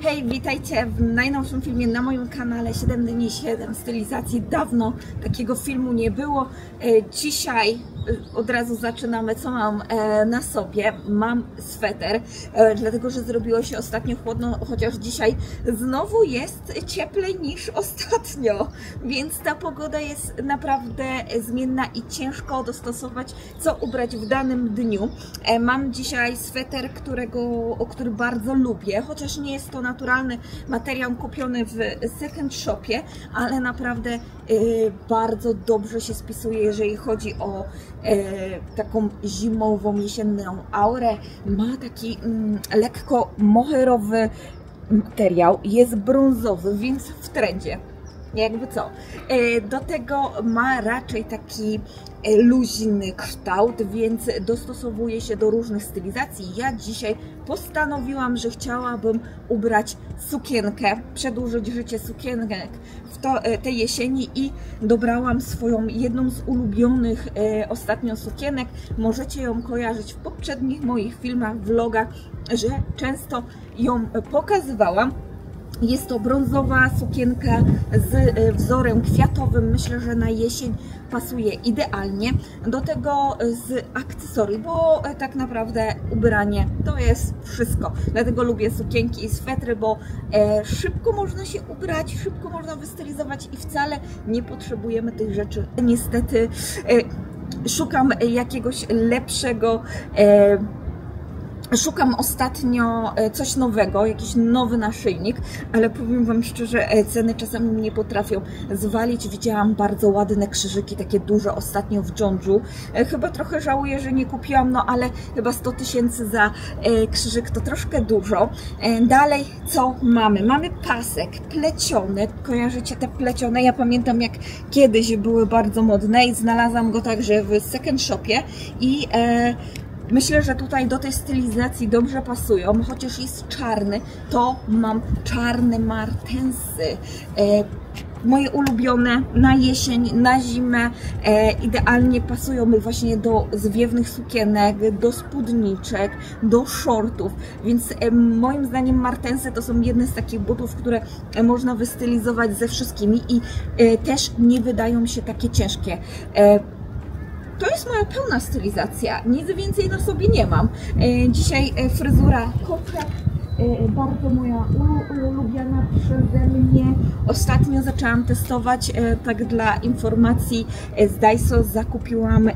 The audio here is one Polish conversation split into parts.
Hej, witajcie w najnowszym filmie na moim kanale 7 dni 7 stylizacji. Dawno takiego filmu nie było. Dzisiaj od razu zaczynamy, co mam na sobie. Mam sweter, dlatego że zrobiło się ostatnio chłodno, chociaż dzisiaj znowu jest cieplej niż ostatnio, więc ta pogoda jest naprawdę zmienna i ciężko dostosować, co ubrać w danym dniu. Mam dzisiaj sweter, który bardzo lubię, chociaż nie jest to naturalny materiał kupiony w second shopie, ale naprawdę bardzo dobrze się spisuje, jeżeli chodzi o taką zimową, jesienną aurę. Ma taki lekko moherowy materiał, jest brązowy, więc w trendzie. Jakby co. Do tego ma raczej taki luźny kształt, więc dostosowuje się do różnych stylizacji. Ja dzisiaj postanowiłam, że chciałabym ubrać sukienkę, przedłużyć życie sukienek w tej jesieni i dobrałam swoją jedną z ulubionych ostatnio sukienek. Możecie ją kojarzyć w poprzednich moich filmach, vlogach, że często ją pokazywałam. Jest to brązowa sukienka z wzorem kwiatowym. Myślę, że na jesień pasuje idealnie. Do tego z akcesorii, bo tak naprawdę ubranie to jest wszystko. Dlatego lubię sukienki i swetry, bo szybko można się ubrać, szybko można wystylizować i wcale nie potrzebujemy tych rzeczy. Niestety szukam jakiegoś lepszego. Szukam ostatnio coś nowego, jakiś nowy naszyjnik, ale powiem Wam szczerze, ceny czasami mnie potrafią zwalić. Widziałam bardzo ładne krzyżyki, takie duże ostatnio w Jonju. Chyba trochę żałuję, że nie kupiłam, no ale chyba 100 000 za krzyżyk to troszkę dużo. Dalej co mamy? Mamy pasek pleciony. Kojarzycie te plecione? Ja pamiętam, jak kiedyś były bardzo modne i znalazłam go także w second shopie i myślę, że tutaj do tej stylizacji dobrze pasują, chociaż jest czarny, to mam czarne martensy. Moje ulubione na jesień, na zimę, idealnie pasują mi właśnie do zwiewnych sukienek, do spódniczek, do shortów, więc moim zdaniem martensy to są jedne z takich butów, które można wystylizować ze wszystkimi i też nie wydają się takie ciężkie. To jest moja pełna stylizacja, nic więcej na sobie nie mam. Dzisiaj fryzura koczek, bardzo moja ulubiona przeze mnie. Ostatnio zaczęłam testować, tak dla informacji, z Daiso zakupiłam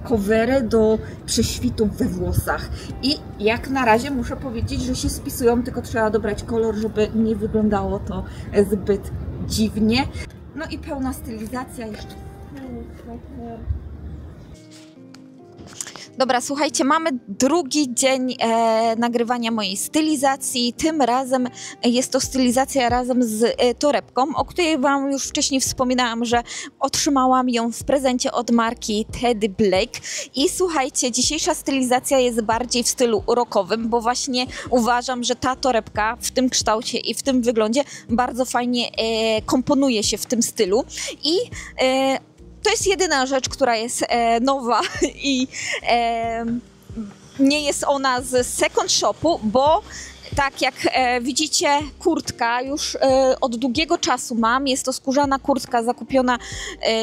covery do prześwitów we włosach i jak na razie muszę powiedzieć, że się spisują, tylko trzeba dobrać kolor, żeby nie wyglądało to zbyt dziwnie. No i pełna stylizacja jeszcze. Dobra, słuchajcie, mamy drugi dzień nagrywania mojej stylizacji. Tym razem jest to stylizacja razem z torebką, o której Wam już wcześniej wspominałam, że otrzymałam ją w prezencie od marki Teddy Blake. I słuchajcie, dzisiejsza stylizacja jest bardziej w stylu rockowym, bo właśnie uważam, że ta torebka w tym kształcie i w tym wyglądzie bardzo fajnie komponuje się w tym stylu. I to jest jedyna rzecz, która jest nowa i nie jest ona z second shopu, bo tak jak widzicie, kurtka już od długiego czasu mam. Jest to skórzana kurtka zakupiona,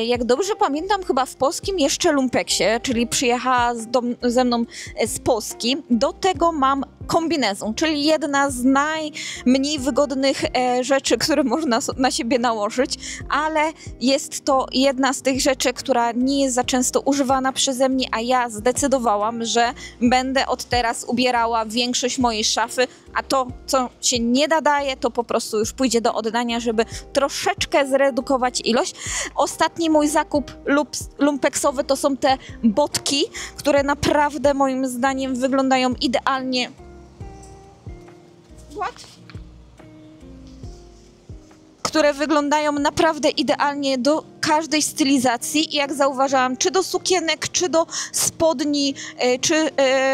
jak dobrze pamiętam, chyba w polskim jeszcze lumpeksie, czyli przyjechała ze mną z Polski. Do tego mam kombinezon, czyli jedna z najmniej wygodnych rzeczy, które można na siebie nałożyć, ale jest to jedna z tych rzeczy, która nie jest za często używana przeze mnie, a ja zdecydowałam, że będę od teraz ubierała większość mojej szafy, a to, co się nie nadaje, to po prostu już pójdzie do oddania, żeby troszeczkę zredukować ilość. Ostatni mój zakup lumpeksowy to są te botki, które naprawdę moim zdaniem wyglądają idealnie. Które wyglądają naprawdę idealnie do każdej stylizacji i jak zauważyłam, czy do sukienek, czy do spodni, czy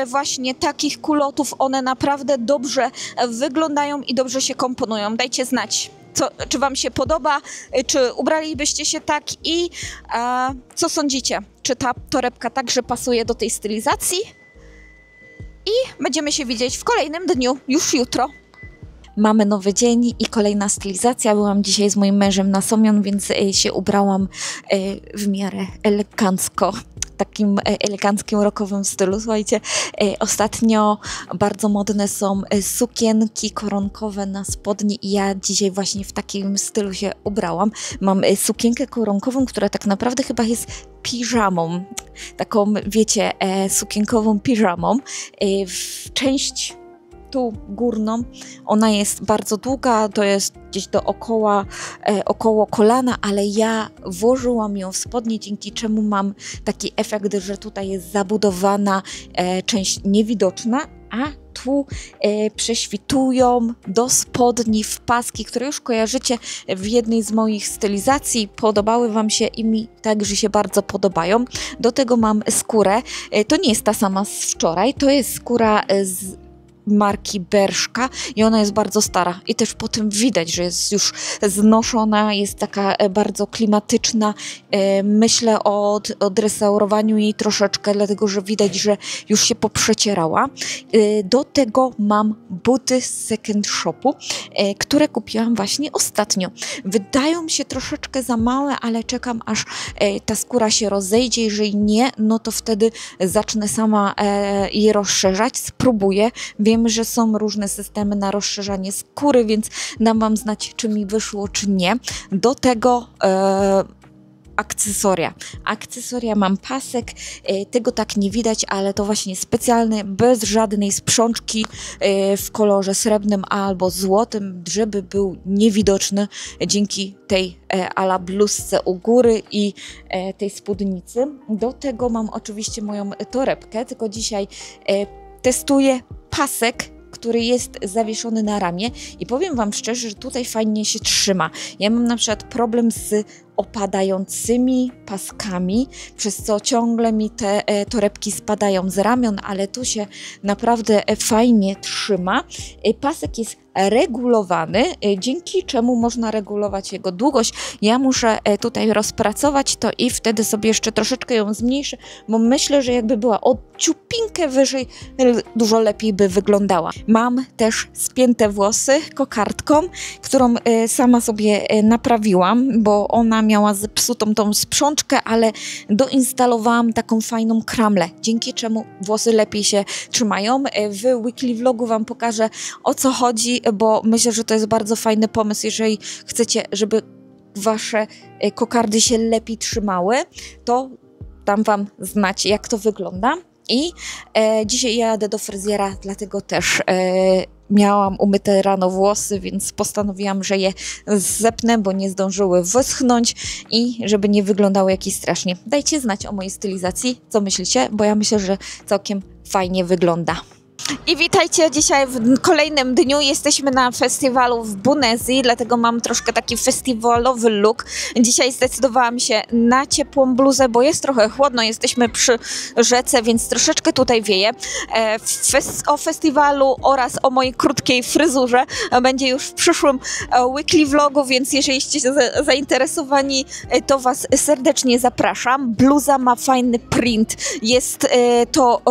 właśnie takich kulotów, one naprawdę dobrze wyglądają i dobrze się komponują. Dajcie znać, czy Wam się podoba, czy ubralibyście się tak i co sądzicie, czy ta torebka także pasuje do tej stylizacji? I będziemy się widzieć w kolejnym dniu, już jutro. Mamy nowy dzień i kolejna stylizacja. Byłam dzisiaj z moim mężem na Somion, więc się ubrałam w miarę elegancko. Takim eleganckim, rockowym stylu. Słuchajcie, ostatnio bardzo modne są sukienki koronkowe na spodnie i ja dzisiaj właśnie w takim stylu się ubrałam. Mam sukienkę koronkową, która tak naprawdę chyba jest piżamą. Taką, wiecie, sukienkową piżamą. W część tu górną, ona jest bardzo długa, to jest gdzieś około kolana, ale ja włożyłam ją w spodnie, dzięki czemu mam taki efekt, że tutaj jest zabudowana część niewidoczna, a tu prześwitują do spodni w paski, które już kojarzycie w jednej z moich stylizacji. Podobały Wam się i mi także się bardzo podobają. Do tego mam skórę. To nie jest ta sama z wczoraj, to jest skóra z marki Bershka i ona jest bardzo stara i też po tym widać, że jest już znoszona, jest taka bardzo klimatyczna. Myślę o odrestaurowaniu jej troszeczkę, dlatego że widać, że już się poprzecierała. Do tego mam buty z second shopu, które kupiłam właśnie ostatnio. Wydają mi się troszeczkę za małe, ale czekam, aż ta skóra się rozejdzie. Jeżeli nie, no to wtedy zacznę sama je rozszerzać. Spróbuję. Wiem, że są różne systemy na rozszerzanie skóry, więc dam Wam znać, czy mi wyszło, czy nie. Do tego akcesoria. Akcesoria mam pasek, tego tak nie widać, ale to właśnie specjalny, bez żadnej sprzączki, w kolorze srebrnym albo złotym, żeby był niewidoczny dzięki tej ala bluzce u góry i tej spódnicy. Do tego mam oczywiście moją torebkę, tylko dzisiaj testuję pasek, który jest zawieszony na ramię i powiem Wam szczerze, że tutaj fajnie się trzyma. Ja mam na przykład problem z opadającymi paskami, przez co ciągle mi te torebki spadają z ramion, ale tu się naprawdę fajnie trzyma. Pasek jest regulowany, dzięki czemu można regulować jego długość. Ja muszę tutaj rozpracować to i wtedy sobie jeszcze troszeczkę ją zmniejszę, bo myślę, że jakby była o ciupinkę wyżej, dużo lepiej by wyglądała. Mam też spięte włosy kokardką, którą sama sobie naprawiłam, bo ona miała zepsutą tą sprzączkę, ale doinstalowałam taką fajną kramlę, dzięki czemu włosy lepiej się trzymają. W weekly vlogu Wam pokażę, o co chodzi, bo myślę, że to jest bardzo fajny pomysł, jeżeli chcecie, żeby Wasze kokardy się lepiej trzymały, to dam Wam znać, jak to wygląda. I dzisiaj jadę do fryzjera, dlatego też miałam umyte rano włosy, więc postanowiłam, że je zepnę, bo nie zdążyły wyschnąć i żeby nie wyglądały jakieś strasznie. Dajcie znać o mojej stylizacji, co myślicie, bo ja myślę, że całkiem fajnie wygląda. I witajcie dzisiaj w kolejnym dniu. Jesteśmy na festiwalu w Bunezji, dlatego mam troszkę taki festiwalowy look. Dzisiaj zdecydowałam się na ciepłą bluzę, bo jest trochę chłodno, jesteśmy przy rzece, więc troszeczkę tutaj wieje. O festiwalu oraz o mojej krótkiej fryzurze będzie już w przyszłym weekly vlogu, więc jeżeli jesteście zainteresowani, to Was serdecznie zapraszam. Bluza ma fajny print, jest to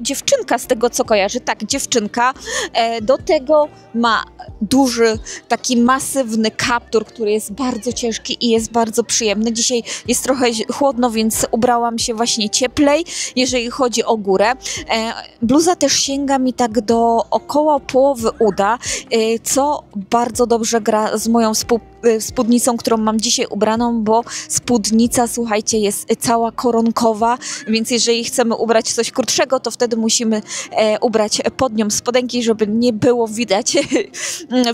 dziewczynka z tego, co kojarzę. Tak, dziewczynka. Do tego ma duży, taki masywny kaptur, który jest bardzo ciężki i jest bardzo przyjemny. Dzisiaj jest trochę chłodno, więc ubrałam się właśnie cieplej, jeżeli chodzi o górę. Bluza też sięga mi tak do około połowy uda, co bardzo dobrze gra z moją spódnicą, którą mam dzisiaj ubraną, bo spódnica, słuchajcie, jest cała koronkowa, więc jeżeli chcemy ubrać coś krótszego, to wtedy musimy ubrać pod nią spodenki, żeby nie było widać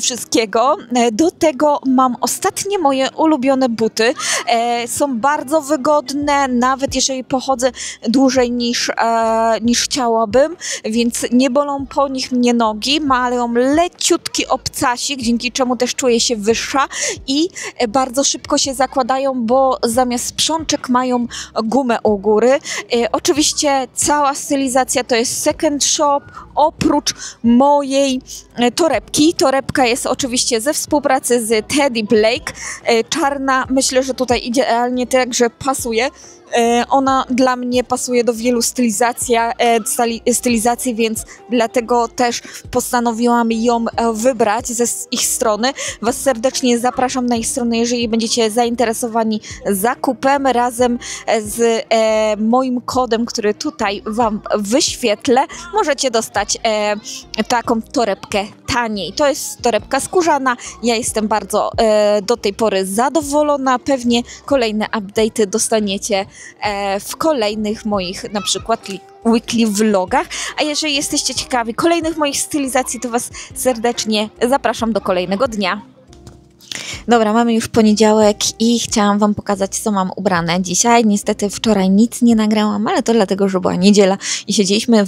wszystkiego. Do tego mam ostatnie moje ulubione buty. Są bardzo wygodne, nawet jeżeli pochodzę dłużej niż chciałabym, więc nie bolą po nich mnie nogi. Mają leciutki obcasik, dzięki czemu też czuję się wyższa i bardzo szybko się zakładają, bo zamiast sprzączek mają gumę u góry. Oczywiście cała stylizacja to jest second shop, oprócz mojej torebki. Torebka jest oczywiście ze współpracy z Teddy Blake. Czarna, myślę, że tutaj idealnie także pasuje. Ona dla mnie pasuje do wielu stylizacji, więc dlatego też postanowiłam ją wybrać ze ich strony. Was serdecznie zapraszam na ich stronę, jeżeli będziecie zainteresowani zakupem razem z moim kodem, który tutaj Wam wyświetlę. Możecie dostać taką torebkę taniej. To jest torebka skórzana. Ja jestem bardzo do tej pory zadowolona. Pewnie kolejne update'y dostaniecie w kolejnych moich na przykład weekly vlogach. A jeżeli jesteście ciekawi kolejnych moich stylizacji, to Was serdecznie zapraszam do kolejnego dnia. Dobra, mamy już poniedziałek i chciałam Wam pokazać, co mam ubrane dzisiaj. Niestety wczoraj nic nie nagrałam, ale to dlatego, że była niedziela i siedzieliśmy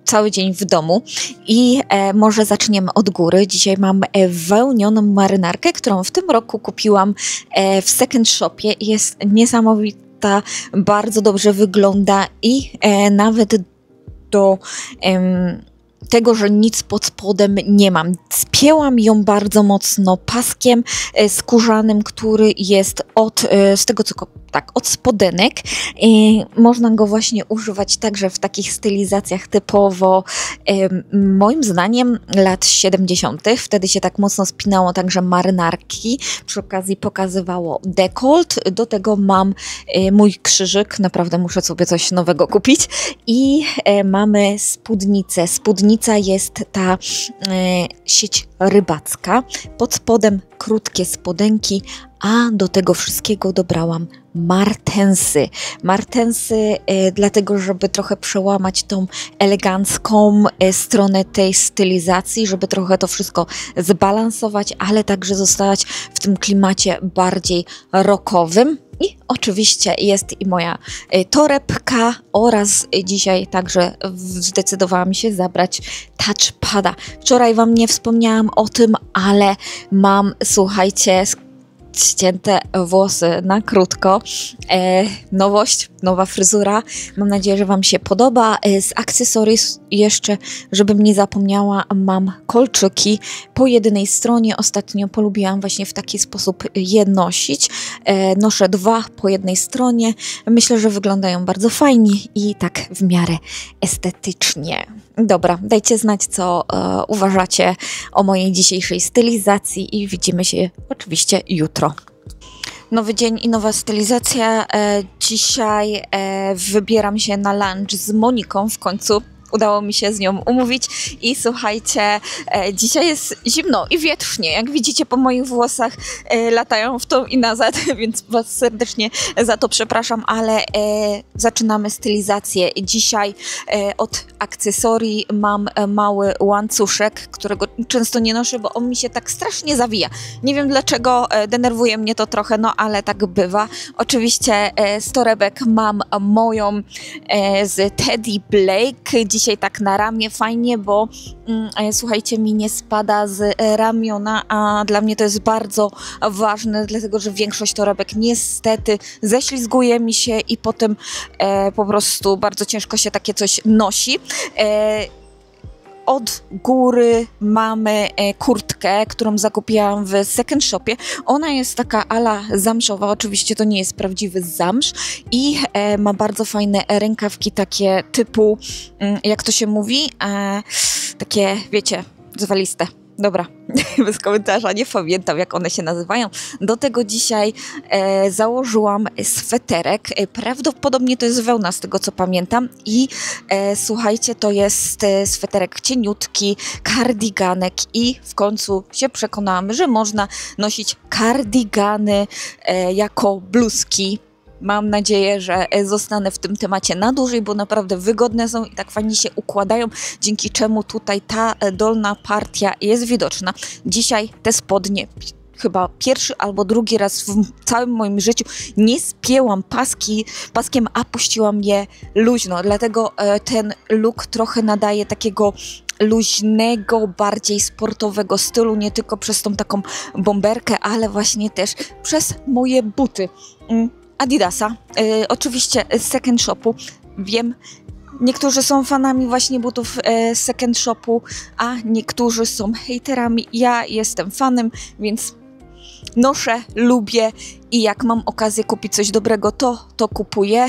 cały dzień w domu i może zaczniemy od góry. Dzisiaj mam wełnioną marynarkę, którą w tym roku kupiłam w second shopie. Jest niesamowita, bardzo dobrze wygląda i nawet do tego, że nic pod spodem nie mam. Spięłam ją bardzo mocno paskiem skórzanym, który jest z tego co od spodenek. Można go właśnie używać także w takich stylizacjach typowo moim zdaniem lat 70. Wtedy się tak mocno spinało także marynarki. Przy okazji pokazywało dekolt. Do tego mam mój krzyżyk. Naprawdę muszę sobie coś nowego kupić. I mamy spódnicę. Spódnica jest ta sieć rybacka. Pod spodem krótkie spodenki, a do tego wszystkiego dobrałam martensy. Martensy dlatego, żeby trochę przełamać tą elegancką stronę tej stylizacji, żeby trochę to wszystko zbalansować, ale także zostać w tym klimacie bardziej rockowym. I oczywiście jest i moja torebka oraz dzisiaj także zdecydowałam się zabrać touchpada. Wczoraj Wam nie wspomniałam o tym, ale mam, słuchajcie, ścięte włosy na krótko. Nowość, nowa fryzura. Mam nadzieję, że Wam się podoba. Z akcesoris jeszcze, żebym nie zapomniała, mam kolczyki po jednej stronie. Ostatnio polubiłam właśnie w taki sposób je nosić. Noszę dwa po jednej stronie. Myślę, że wyglądają bardzo fajnie i tak w miarę estetycznie. Dobra, dajcie znać, co uważacie o mojej dzisiejszej stylizacji i widzimy się oczywiście jutro. Nowy dzień i nowa stylizacja. Dzisiaj wybieram się na lunch z Moniką w końcu. Udało mi się z nią umówić i słuchajcie, dzisiaj jest zimno i wietrznie. Jak widzicie, po moich włosach latają w tą i nazad, więc Was serdecznie za to przepraszam, ale zaczynamy stylizację. Dzisiaj od akcesorii mam mały łańcuszek, którego często nie noszę, bo on mi się tak strasznie zawija. Nie wiem dlaczego, denerwuje mnie to trochę, no ale tak bywa. Oczywiście z torebek mam moją z Teddy Blake. Dzisiaj tak na ramię fajnie, bo słuchajcie, mi nie spada z ramiona, a dla mnie to jest bardzo ważne, dlatego że większość torebek niestety ześlizguje mi się i potem po prostu bardzo ciężko się takie coś nosi. Od góry mamy kurtkę, którą zakupiłam w second shopie. Ona jest taka ala zamszowa, oczywiście to nie jest prawdziwy zamsz i ma bardzo fajne rękawki, takie typu, jak to się mówi, takie, wiecie, zwaliste. Dobra, bez komentarza, nie pamiętam jak one się nazywają. Do tego dzisiaj założyłam sweterek, prawdopodobnie to jest wełna z tego co pamiętam i słuchajcie, to jest sweterek cieniutki, kardiganek i w końcu się przekonałam, że można nosić kardigany jako bluzki. Mam nadzieję, że zostanę w tym temacie na dłużej, bo naprawdę wygodne są i tak fajnie się układają, dzięki czemu tutaj ta dolna partia jest widoczna. Dzisiaj te spodnie chyba pierwszy albo drugi raz w całym moim życiu nie spięłam paskiem, a puściłam je luźno, dlatego ten look trochę nadaje takiego luźnego, bardziej sportowego stylu, nie tylko przez tą taką bomberkę, ale właśnie też przez moje buty. Adidasa, oczywiście z second shopu, wiem, niektórzy są fanami właśnie butów z second shopu, a niektórzy są hejterami, ja jestem fanem, więc noszę, lubię i jak mam okazję kupić coś dobrego, to kupuję.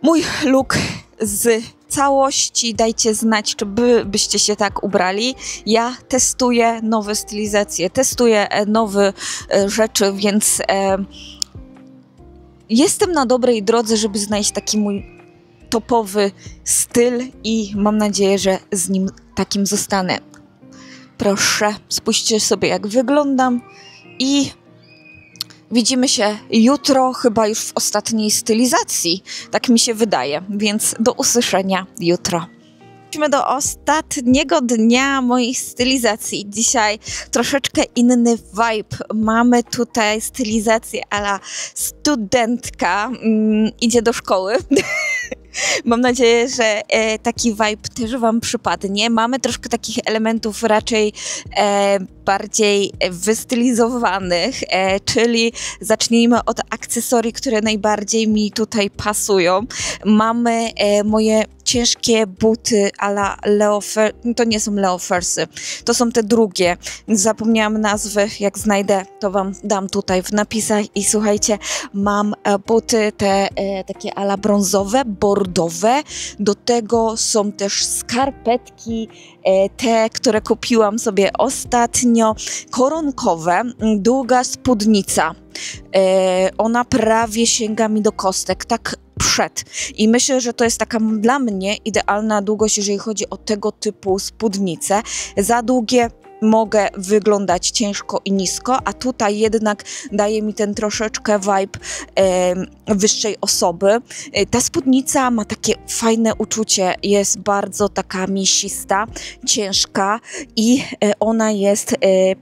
Mój look z całości, dajcie znać, czy byście się tak ubrali. Ja testuję nowe stylizacje, testuję nowe rzeczy, więc jestem na dobrej drodze, żeby znaleźć taki mój topowy styl i mam nadzieję, że z nim takim zostanę. Proszę, spójrzcie sobie, jak wyglądam i widzimy się jutro, chyba już w ostatniej stylizacji, tak mi się wydaje, więc do usłyszenia jutro. Przejdźmy do ostatniego dnia mojej stylizacji. Dzisiaj troszeczkę inny vibe. Mamy tutaj stylizację a la studentka, idzie do szkoły. Mam nadzieję, że taki vibe też Wam przypadnie. Mamy troszkę takich elementów raczej bardziej wystylizowanych, czyli zacznijmy od akcesorii, które najbardziej mi tutaj pasują. Mamy moje ciężkie buty a la Leofer, to nie są Leofersy, to są te drugie. Zapomniałam nazwy, jak znajdę, to Wam dam tutaj w napisach i słuchajcie, mam buty te takie a la brązowe, bordowe, do tego są też skarpetki, te, które kupiłam sobie ostatnio, koronkowe, długa spódnica. Ona prawie sięga mi do kostek, tak przed. I myślę, że to jest taka dla mnie idealna długość, jeżeli chodzi o tego typu spódnice. Za długie mogę wyglądać ciężko i nisko, a tutaj jednak daje mi ten troszeczkę vibe wyższej osoby. Ta spódnica ma takie fajne uczucie, jest bardzo taka mięsista, ciężka i ona jest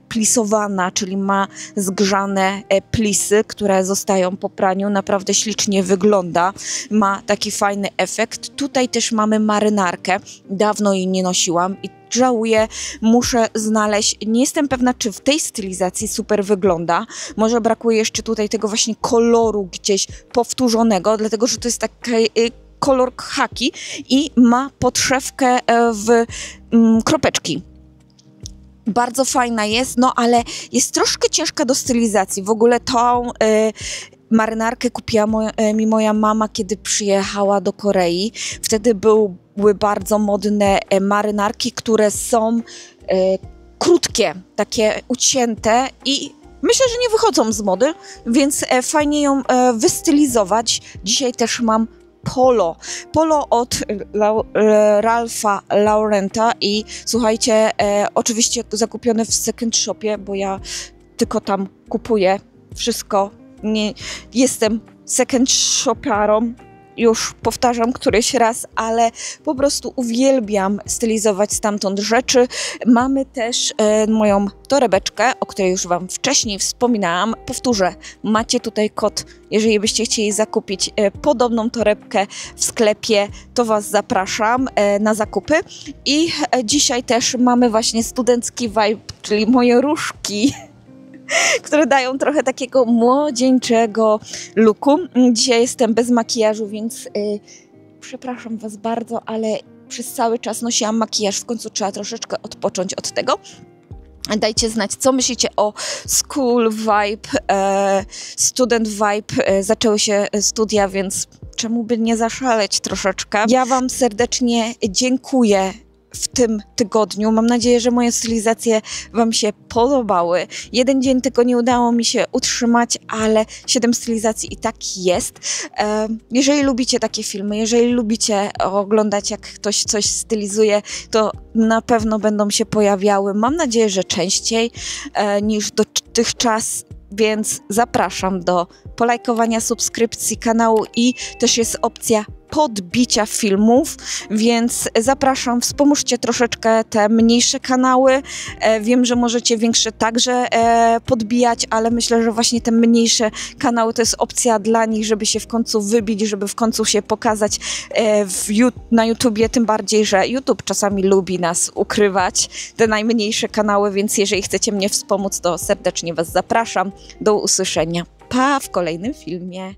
plisowana, czyli ma zgrzane plisy, które zostają po praniu, naprawdę ślicznie wygląda, ma taki fajny efekt. Tutaj też mamy marynarkę, dawno jej nie nosiłam i żałuję, muszę znaleźć, nie jestem pewna, czy w tej stylizacji super wygląda, może brakuje jeszcze tutaj tego właśnie koloru gdzieś powtórzonego, dlatego, że to jest taki kolor khaki i ma podszewkę w kropeczki. Bardzo fajna jest, no ale jest troszkę ciężka do stylizacji, w ogóle tą marynarkę kupiła mi moja mama, kiedy przyjechała do Korei, wtedy były bardzo modne marynarki, które są krótkie, takie ucięte i myślę, że nie wychodzą z mody, więc fajnie ją wystylizować. Dzisiaj też mam polo od Ralpha Laurenta i słuchajcie, oczywiście zakupione w second shopie, bo ja tylko tam kupuję wszystko. Nie jestem second shoparą, już powtarzam któryś raz, ale po prostu uwielbiam stylizować stamtąd rzeczy. Mamy też moją torebeczkę, o której już Wam wcześniej wspominałam. Powtórzę, macie tutaj kod, jeżeli byście chcieli zakupić podobną torebkę w sklepie, to Was zapraszam na zakupy. I dzisiaj też mamy właśnie studencki vibe, czyli moje różki, które dają trochę takiego młodzieńczego looku. Dzisiaj jestem bez makijażu, więc przepraszam Was bardzo, ale przez cały czas nosiłam makijaż, w końcu trzeba troszeczkę odpocząć od tego. Dajcie znać, co myślicie o school vibe, student vibe. Zaczęły się studia, więc czemu by nie zaszaleć troszeczkę. Ja Wam serdecznie dziękuję w tym tygodniu. Mam nadzieję, że moje stylizacje Wam się podobały. Jeden dzień tylko nie udało mi się utrzymać, ale 7 stylizacji i tak jest. Jeżeli lubicie takie filmy, jeżeli lubicie oglądać, jak ktoś coś stylizuje, to na pewno będą się pojawiały. Mam nadzieję, że częściej niż dotychczas, więc zapraszam do polajkowania, subskrypcji kanału i też jest opcja podbicia filmów, więc zapraszam, wspomóżcie troszeczkę te mniejsze kanały. Wiem, że możecie większe także podbijać, ale myślę, że właśnie te mniejsze kanały to jest opcja dla nich, żeby się w końcu wybić, żeby w końcu się pokazać na YouTubie, tym bardziej, że YouTube czasami lubi nas ukrywać, te najmniejsze kanały, więc jeżeli chcecie mnie wspomóc, to serdecznie Was zapraszam. Do usłyszenia. Pa w kolejnym filmie.